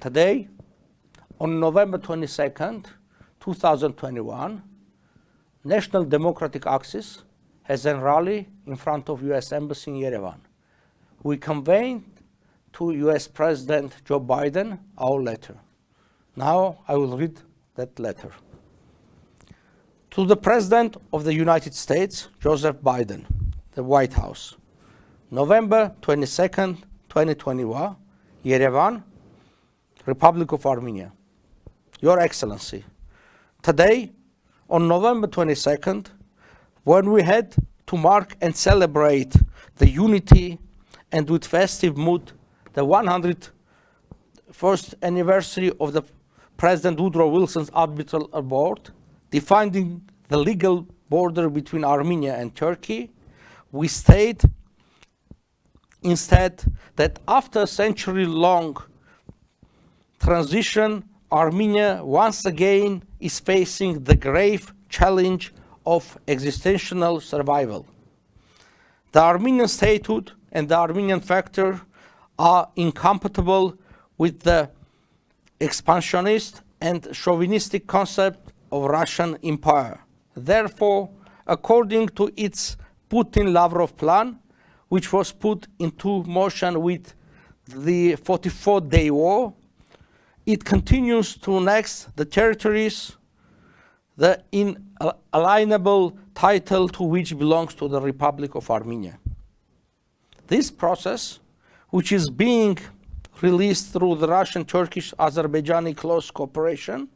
Today, on November 22nd, 2021, National Democratic Axis has a rally in front of US Embassy in Yerevan. We conveyed to US President Joe Biden our letter. Now I will read that letter. To the President of the United States, Joseph Biden, the White House, November 22nd, 2021, Yerevan, Republic of Armenia. Your Excellency, today, on November 22nd, when we had to mark and celebrate the unity and with festive mood the 101st anniversary of the President Woodrow Wilson's arbitral award, defining the legal border between Armenia and Turkey, we state instead that after a century-long transition, Armenia once again is facing the grave challenge of existential survival. The Armenian statehood and the Armenian factor are incompatible with the expansionist and chauvinistic concept of Russian empire. Therefore, according to its Putin-Lavrov plan, which was put into motion with the 44-day war, it continues to annex the territories, the inalienable title to which belongs to the Republic of Armenia. This process, which is being released through the Russian-Turkish-Azerbaijani close cooperation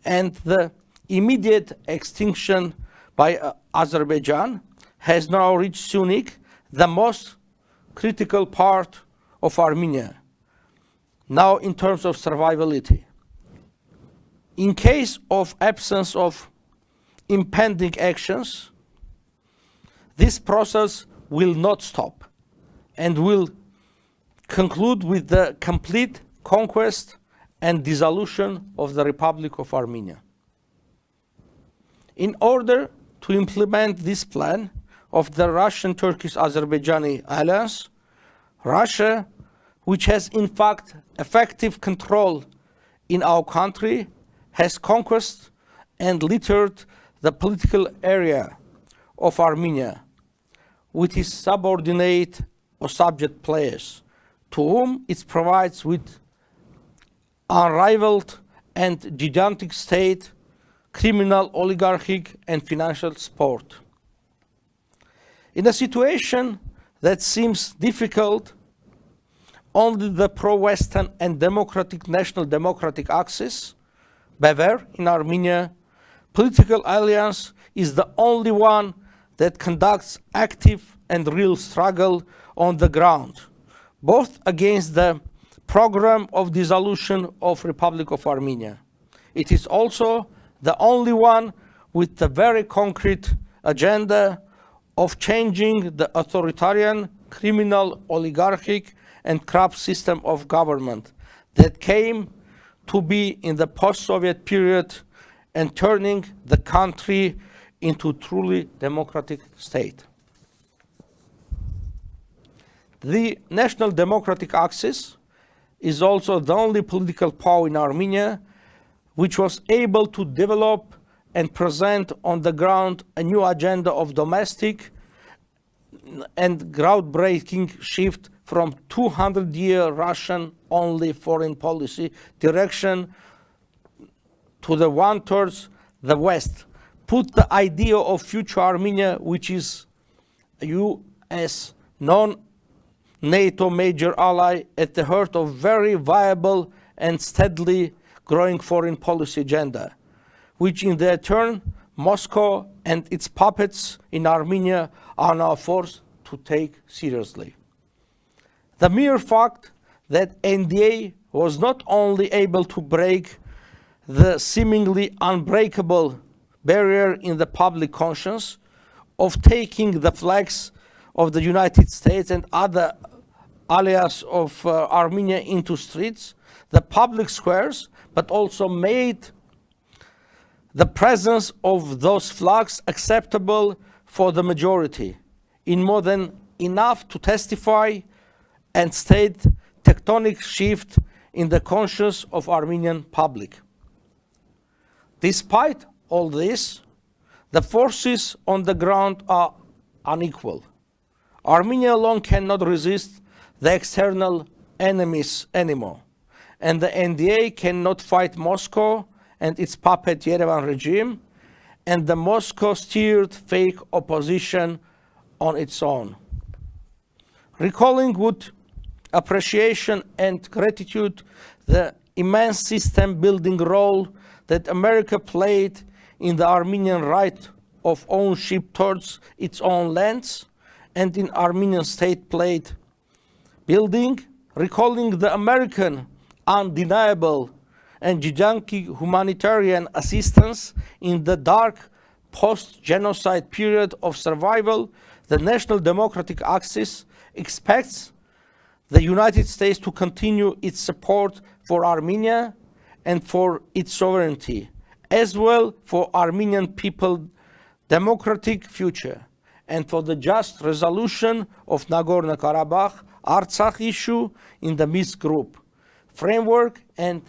and the immediate extinction by Azerbaijan, has now reached Sunik, the most critical part of Armenia, now in terms of survivability. In case of absence of impending actions, this process will not stop and will conclude with the complete conquest and dissolution of the Republic of Armenia. In order to implement this plan of the Russian-Turkish-Azerbaijani alliance, Russia, which has in fact effective control in our country, has conquered and littered the political area of Armenia with its subordinate or subject players, to whom it provides with unrivaled and gigantic state, criminal, oligarchic, and financial support. In a situation that seems difficult, only the pro-Western and democratic National Democratic Axis, BEVER, in Armenia, political alliance is the only one that conducts active and real struggle on the ground, both against the program of dissolution of Republic of Armenia. It is also the only one with the very concrete agenda of changing the authoritarian, criminal, oligarchic, and corrupt system of government that came to be in the post-Soviet period and turning the country into a truly democratic state. The National Democratic Axis is also the only political power in Armenia which was able to develop and present on the ground a new agenda of domestic and groundbreaking shift from 200-year Russian-only foreign policy direction to the one towards the West, put the idea of future Armenia, which is a US non-NATO major ally, at the heart of very viable and steadily growing foreign policy agenda, which in their turn, Moscow and its puppets in Armenia are now forced to take seriously. The mere fact that NDA was not only able to break the seemingly unbreakable barrier in the public conscience of taking the flags of the United States and other allies of Armenia into streets, the public squares, but also made the presence of those flags acceptable for the majority, in more than enough to testify and state tectonic shift in the conscience of Armenian public. Despite all this, the forces on the ground are unequal. Armenia alone cannot resist the external enemies anymore, and the NDA cannot fight Moscow and its puppet Yerevan regime and the Moscow-steered fake opposition on its own. Recalling with appreciation and gratitude the immense system-building role that America played in the Armenian right of ownership towards its own lands and in Armenian state played building, recalling the American undeniable and gigantic humanitarian assistance in the dark post-genocide period of survival, the National Democratic Axis expects the United States to continue its support for Armenia and for its sovereignty, as well for Armenian people's democratic future, and for the just resolution of Nagorno-Karabakh Artsakh issue in the Minsk group framework and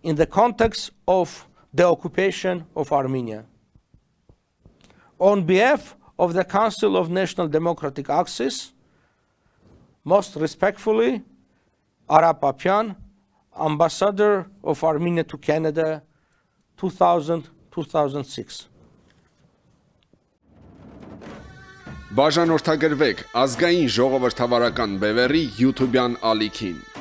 in the context of the occupation of Armenia. On behalf of the Council of National Democratic Axis, most respectfully, Arap Apyan, Ambassador of Armenia to Canada, 2000-2006. Բաժանորդագրվեք ազգային ժողովրդավարական բևեռի YouTube-յան ալիքին։